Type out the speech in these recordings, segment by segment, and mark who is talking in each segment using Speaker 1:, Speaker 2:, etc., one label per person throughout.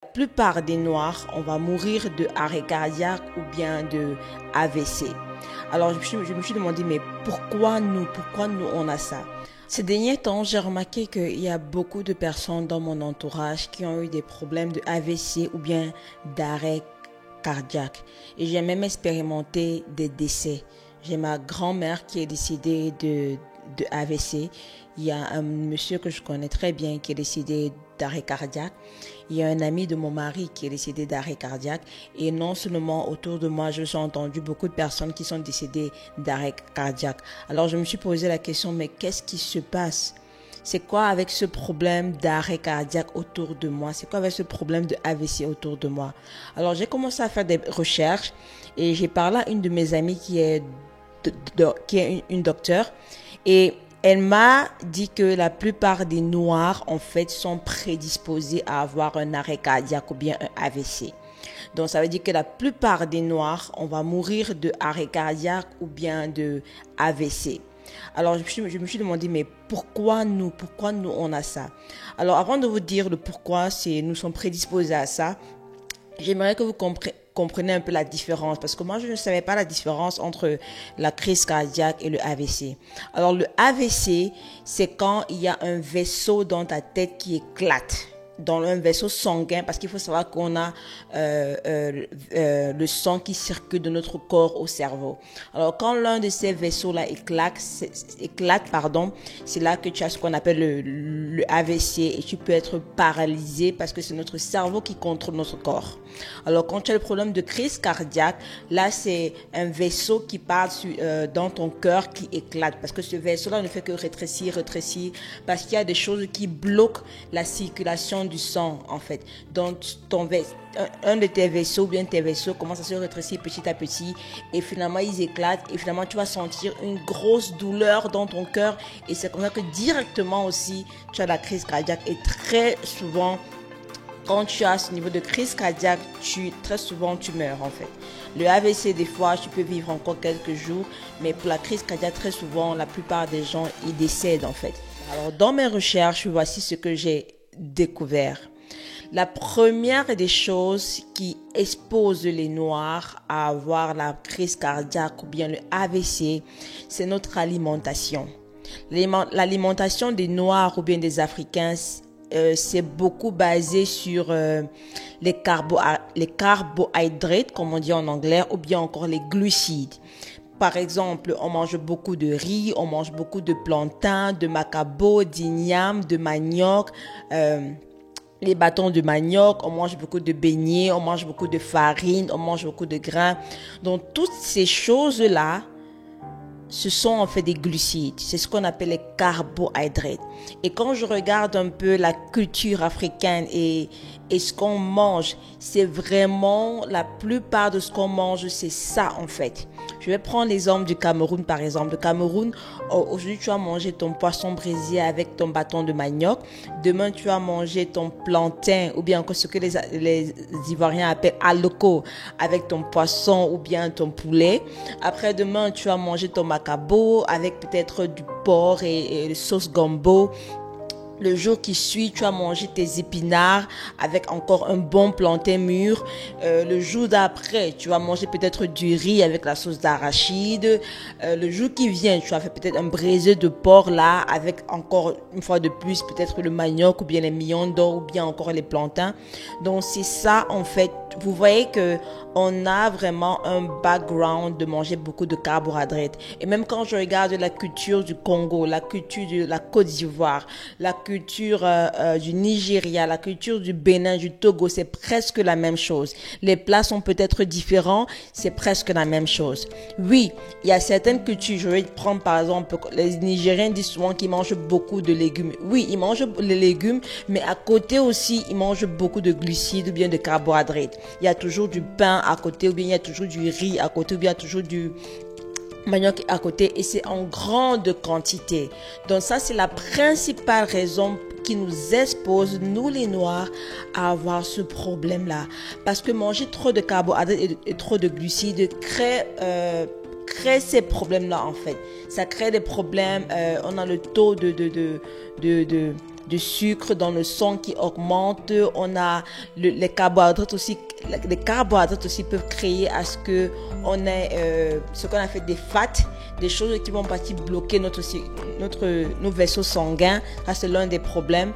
Speaker 1: La plupart des Noirs, on va mourir de arrêt cardiaque ou bien de AVC. Alors je me suis demandé, mais pourquoi nous on a ça? Ces derniers temps, j'ai remarqué qu'il y a beaucoup de personnes dans mon entourage qui ont eu des problèmes de AVC ou bien d'arrêt cardiaque. Et j'ai même expérimenté des décès. J'ai ma grand-mère qui est décédée de AVC. Il y a un monsieur que je connais très bien qui est décédé d'arrêt cardiaque. Il y a un ami de mon mari qui est décédé d'arrêt cardiaque. Et non seulement autour de moi, je suis entendu beaucoup de personnes qui sont décédées d'arrêt cardiaque. Alors je me suis posé la question, mais qu'est-ce qui se passe? C'est quoi avec ce problème d'arrêt cardiaque autour de moi? C'est quoi avec ce problème de AVC autour de moi? Alors j'ai commencé à faire des recherches et j'ai parlé à une de mes amies qui est une docteure, et elle m'a dit que la plupart des Noirs en fait sont prédisposés à avoir un arrêt cardiaque ou bien un AVC. Donc ça veut dire que la plupart des Noirs, on va mourir de arrêt cardiaque ou bien de AVC. Alors je me suis demandé, mais pourquoi nous on a ça? Alors avant de vous dire le pourquoi nous sommes prédisposés à ça, j'aimerais que vous compreniez un peu la différence, parce que moi je ne savais pas la différence entre la crise cardiaque et le AVC. Alors le AVC, c'est quand il y a un vaisseau dans ta tête qui éclate, dans un vaisseau sanguin, parce qu'il faut savoir qu'on a le sang qui circule de notre corps au cerveau. Alors quand l'un de ces vaisseaux-là éclate, c'est là que tu as ce qu'on appelle le AVC, et tu peux être paralysé parce que c'est notre cerveau qui contrôle notre corps. Alors quand tu as le problème de crise cardiaque, là c'est un vaisseau qui part dans ton cœur qui éclate, parce que ce vaisseau-là ne fait que rétrécir, parce qu'il y a des choses qui bloquent la circulation du sang en fait. Donc un de tes vaisseaux ou bien tes vaisseaux commence à se rétrécir petit à petit, et finalement ils éclatent, et finalement tu vas sentir une grosse douleur dans ton cœur, et c'est comme ça que directement aussi tu as la crise cardiaque. Et très souvent, quand tu as ce niveau de crise cardiaque, très souvent tu meurs en fait. Le AVC, des fois, tu peux vivre encore quelques jours, mais pour la crise cardiaque, très souvent, la plupart des gens, ils décèdent en fait. Alors, dans mes recherches, voici ce que j'ai découvert. La première des choses qui expose les Noirs à avoir la crise cardiaque ou bien le AVC, c'est notre alimentation. L'alimentation des Noirs ou bien des Africains, c'est beaucoup basé sur les carbohydrates, comme on dit en anglais, ou bien encore les glucides. Par exemple, on mange beaucoup de riz, on mange beaucoup de plantain, de macabo, d'igname, de manioc, les bâtons de manioc, on mange beaucoup de beignets, on mange beaucoup de farine, on mange beaucoup de grains. Donc toutes ces choses-là, ce sont en fait des glucides. C'est ce qu'on appelle les carbohydrates. Et quand je regarde un peu la culture africaine et ce qu'on mange, c'est vraiment la plupart de ce qu'on mange, c'est ça en fait. Je vais prendre l'exemple du Cameroun par exemple. Le Cameroun, aujourd'hui tu vas manger ton poisson braisé avec ton bâton de manioc. Demain tu vas manger ton plantain, ou bien encore ce que les Ivoiriens appellent aloko, avec ton poisson ou bien ton poulet. Après demain tu vas manger ton macabo avec peut-être du porc et sauce gombo. Le jour qui suit, tu as mangé tes épinards avec encore un bon plantain mûr. Le jour d'après, tu vas manger peut-être du riz avec la sauce d'arachide. Le jour qui vient, tu as fait peut-être un braisé de porc là, avec encore une fois de plus peut-être le manioc ou bien les millions d'or ou bien encore les plantains. Donc c'est ça en fait. Vous voyez que on a vraiment un background de manger beaucoup de carbohydrates. Et même quand je regarde la culture du Congo, la culture de la Côte d'Ivoire, la culture du Nigeria, la culture du Bénin, du Togo, c'est presque la même chose. Les plats sont peut-être différents, c'est presque la même chose. Oui, il y a certaines cultures, je vais prendre par exemple, les Nigériens disent souvent qu'ils mangent beaucoup de légumes. Oui, ils mangent les légumes, mais à côté aussi, ils mangent beaucoup de glucides ou bien de carbohydrates. Il y a toujours du pain à côté, ou bien il y a toujours du riz à côté, ou bien il y a toujours du manioc à côté, et c'est en grande quantité. Donc ça, c'est la principale raison qui nous expose, nous les Noirs, à avoir ce problème-là. Parce que manger trop de carbohydrates et trop de glucides crée ces problèmes-là en fait. Ça crée des problèmes. On a le taux de sucre dans le sang qui augmente. On a les carbohydrates aussi. Les carbohydrates aussi peuvent créer à ce que on ait ce qu'on a fait des fats, des choses qui vont partir bloquer nos vaisseaux sanguins. Ça, c'est l'un des problèmes.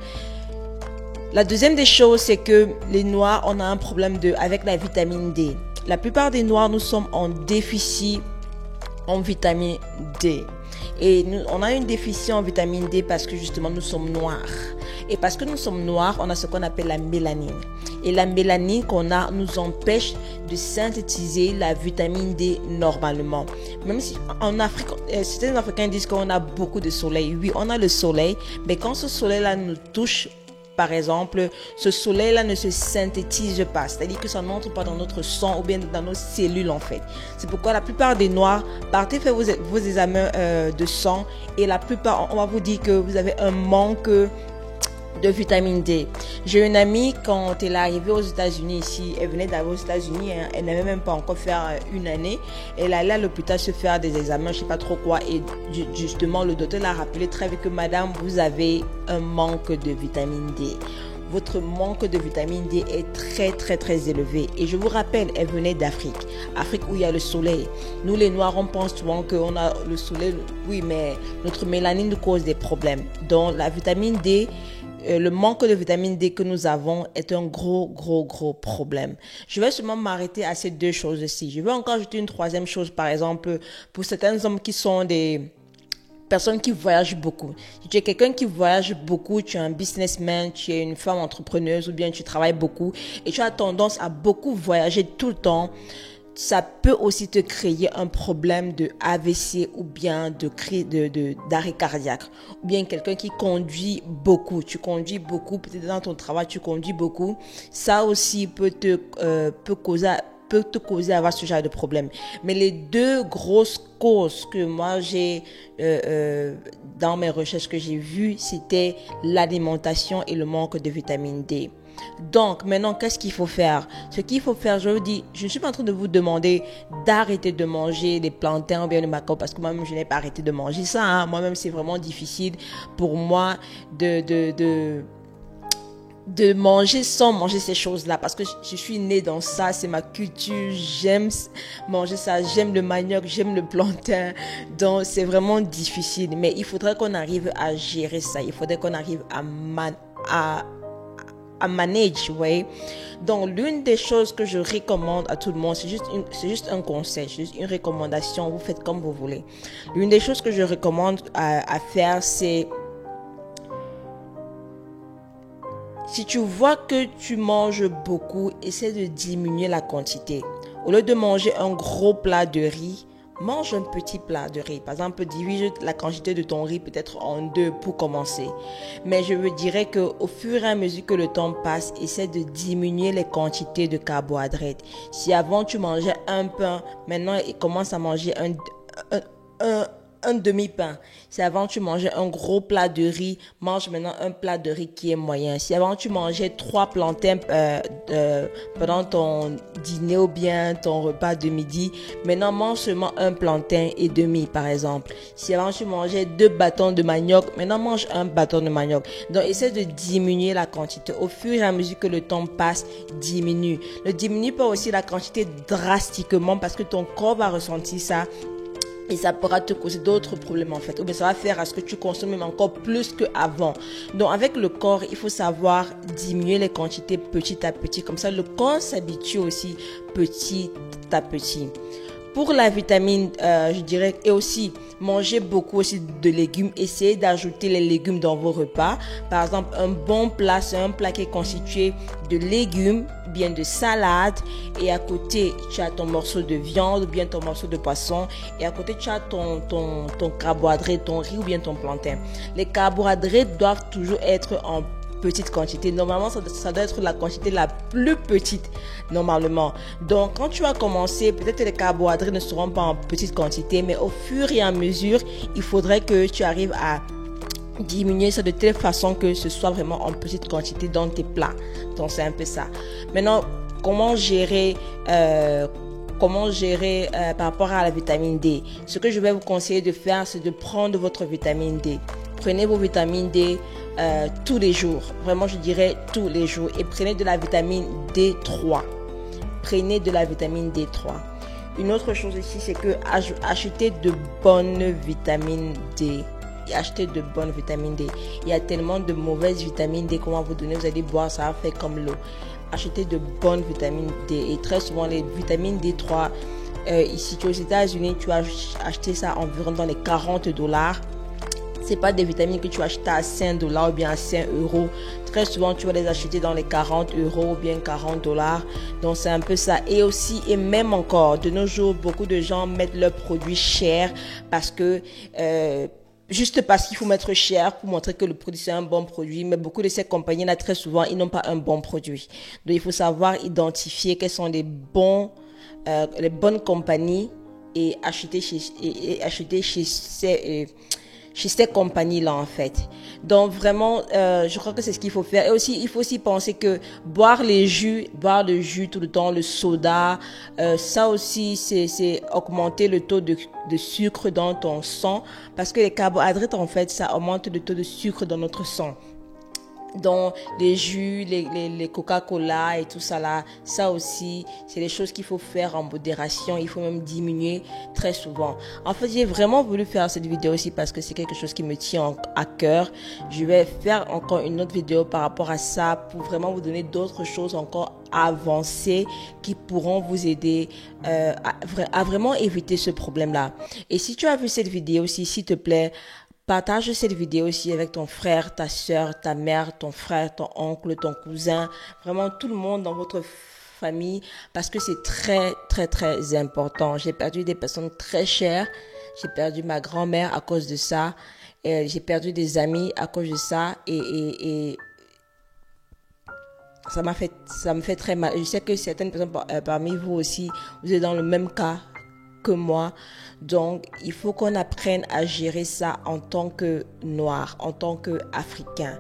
Speaker 1: La deuxième des choses, c'est que les noix, on a un problème avec la vitamine D. La plupart des noix, nous sommes en déficit en vitamine D. Et on a une déficit en vitamine D parce que justement nous sommes noirs. Et parce que nous sommes noirs, on a ce qu'on appelle la mélanine. Et la mélanine qu'on a nous empêche de synthétiser la vitamine D normalement. Même si en Afrique, certains Africains disent qu'on a beaucoup de soleil. Oui, on a le soleil, mais quand ce soleil-là nous touche, par exemple, ce soleil-là ne se synthétise pas, c'est-à-dire que ça n'entre pas dans notre sang ou bien dans nos cellules en fait. C'est pourquoi la plupart des noirs, partez faire vos examens de sang et la plupart, on va vous dire que vous avez un manque de vitamine D. J'ai une amie, quand elle est arrivée aux États-Unis ici, elle venait d'arriver aux États-Unis, hein, elle n'avait même pas encore fait une année. Elle allait à l'hôpital se faire des examens, je sais pas trop quoi, et justement le docteur l'a rappelé très vite que madame, vous avez un manque de vitamine D. Votre manque de vitamine D est très très très élevé. Et je vous rappelle, elle venait d'Afrique. Afrique où il y a le soleil. Nous les noirs, on pense souvent qu'on a le soleil, oui, mais notre mélanine nous cause des problèmes. Donc la vitamine D, le manque de vitamine D que nous avons est un gros problème. Je vais seulement m'arrêter à ces deux choses-ci. Je vais encore ajouter une troisième chose, par exemple, pour certains hommes qui sont des personnes qui voyagent beaucoup. Si tu es quelqu'un qui voyage beaucoup, tu es un businessman, tu es une femme entrepreneuse ou bien tu travailles beaucoup et tu as tendance à beaucoup voyager tout le temps, ça peut aussi te créer un problème de AVC ou bien d'arrêt cardiaque. Ou bien quelqu'un qui conduit beaucoup. Tu conduis beaucoup, peut-être dans ton travail, tu conduis beaucoup. Ça aussi peut te causer avoir ce genre de problème. Mais les deux grosses causes que moi j'ai dans mes recherches que j'ai vues, c'était l'alimentation et le manque de vitamine D. Donc, maintenant, qu'est-ce qu'il faut faire? Ce qu'il faut faire, je vous dis, je ne suis pas en train de vous demander d'arrêter de manger des plantains ou bien des macaroons parce que moi-même, je n'ai pas arrêté de manger ça. Hein. Moi-même, c'est vraiment difficile pour moi de manger sans manger ces choses-là parce que je suis née dans ça, c'est ma culture, j'aime manger ça, j'aime le manioc, j'aime le plantain, donc c'est vraiment difficile, mais il faudrait qu'on arrive à gérer ça, il faudrait qu'on arrive à manage, ouais. Donc l'une des choses que je recommande à tout le monde, c'est juste un conseil, c'est juste une recommandation, vous faites comme vous voulez. L'une des choses que je recommande à faire, c'est si tu vois que tu manges beaucoup, essaie de diminuer la quantité. Au lieu de manger un gros plat de riz, mange un petit plat de riz. Par exemple, divise la quantité de ton riz peut-être en deux pour commencer. Mais je vous dirais qu'au fur et à mesure que le temps passe, essaie de diminuer les quantités de carbohydrates. Si avant tu mangeais un pain, maintenant commence à manger un demi-pain. Si avant tu mangeais un gros plat de riz, mange maintenant un plat de riz qui est moyen. Si avant tu mangeais 3 plantains pendant ton dîner ou bien ton repas de midi, maintenant mange seulement un plantain et demi par exemple. Si avant tu mangeais 2 bâtons de manioc, maintenant mange un bâton de manioc. Donc essaie de diminuer la quantité. Au fur et à mesure que le temps passe, diminue. Ne diminue pas aussi la quantité drastiquement parce que ton corps va ressentir ça. Et ça pourra te causer d'autres problèmes en fait. Ou bien ça va faire à ce que tu consommes même encore plus qu'avant. Donc avec le corps, il faut savoir diminuer les quantités petit à petit. Comme ça, le corps s'habitue aussi petit à petit. Pour la vitamine, je dirais, et aussi manger beaucoup aussi de légumes. Essayez d'ajouter les légumes dans vos repas. Par exemple, un bon plat, c'est un plat qui est constitué de légumes, bien de salade. Et à côté, tu as ton morceau de viande ou bien ton morceau de poisson. Et à côté, tu as ton carbohydrate, ton riz ou bien ton plantain. Les carbohydrates doivent toujours être en petite quantité. Normalement, ça doit être la quantité la plus petite, normalement. Donc, quand tu vas commencer, peut-être les carbohydrates ne seront pas en petite quantité, mais au fur et à mesure, il faudrait que tu arrives à diminuer ça de telle façon que ce soit vraiment en petite quantité dans tes plats. Donc, c'est un peu ça. Maintenant, comment gérer par rapport à la vitamine D? Ce que je vais vous conseiller de faire, c'est de prendre votre vitamine D. Prenez vos vitamines D tous les jours. Vraiment, je dirais tous les jours. Et prenez de la vitamine D3. Prenez de la vitamine D3. Une autre chose ici, c'est que achetez de bonnes vitamines D. Achetez de bonnes vitamines D. Il y a tellement de mauvaises vitamines D qu'on va vous donner. Vous allez boire, ça va faire comme l'eau. Achetez de bonnes vitamines D. Et très souvent, les vitamines D3, ici, tu es aux États-Unis, tu vas acheter ça environ dans les $40. C'est pas des vitamines que tu vas acheter à $5 ou bien à 5 euros. Très souvent, tu vas les acheter dans les 40 euros ou bien $40. Donc, c'est un peu ça. Et aussi, et même encore, de nos jours, beaucoup de gens mettent leurs produits chers parce que, juste parce qu'il faut mettre cher pour montrer que le produit c'est un bon produit. Mais beaucoup de ces compagnies-là, très souvent, ils n'ont pas un bon produit. Donc, il faut savoir identifier quels sont les bonnes compagnies et acheter chez ces compagnies-là, en fait. Donc, vraiment, je crois que c'est ce qu'il faut faire. Et aussi, il faut aussi penser que boire le jus tout le temps, le soda, ça aussi, c'est augmenter le taux de sucre dans ton sang. Parce que les carbohydrates, en fait, ça augmente le taux de sucre dans notre sang. Donc, les jus, les Coca-Cola et tout ça là, ça aussi, c'est des choses qu'il faut faire en modération. Il faut même diminuer très souvent. En fait, j'ai vraiment voulu faire cette vidéo aussi parce que c'est quelque chose qui me tient à cœur. Je vais faire encore une autre vidéo par rapport à ça pour vraiment vous donner d'autres choses encore avancées qui pourront vous aider à vraiment éviter ce problème-là. Et si tu as vu cette vidéo aussi, s'il te plaît, partage cette vidéo aussi avec ton frère, ta soeur, ta mère, ton frère, ton oncle, ton cousin, vraiment tout le monde dans votre famille parce que c'est très, très, très important. J'ai perdu des personnes très chères. J'ai perdu ma grand-mère à cause de ça. J'ai perdu des amis à cause de ça et ça me fait très mal. Je sais que certaines personnes parmi vous aussi, vous êtes dans le même cas que moi. Donc, il faut qu'on apprenne à gérer ça en tant que noir, en tant qu'Africain.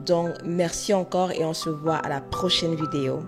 Speaker 1: Donc, merci encore et on se voit à la prochaine vidéo.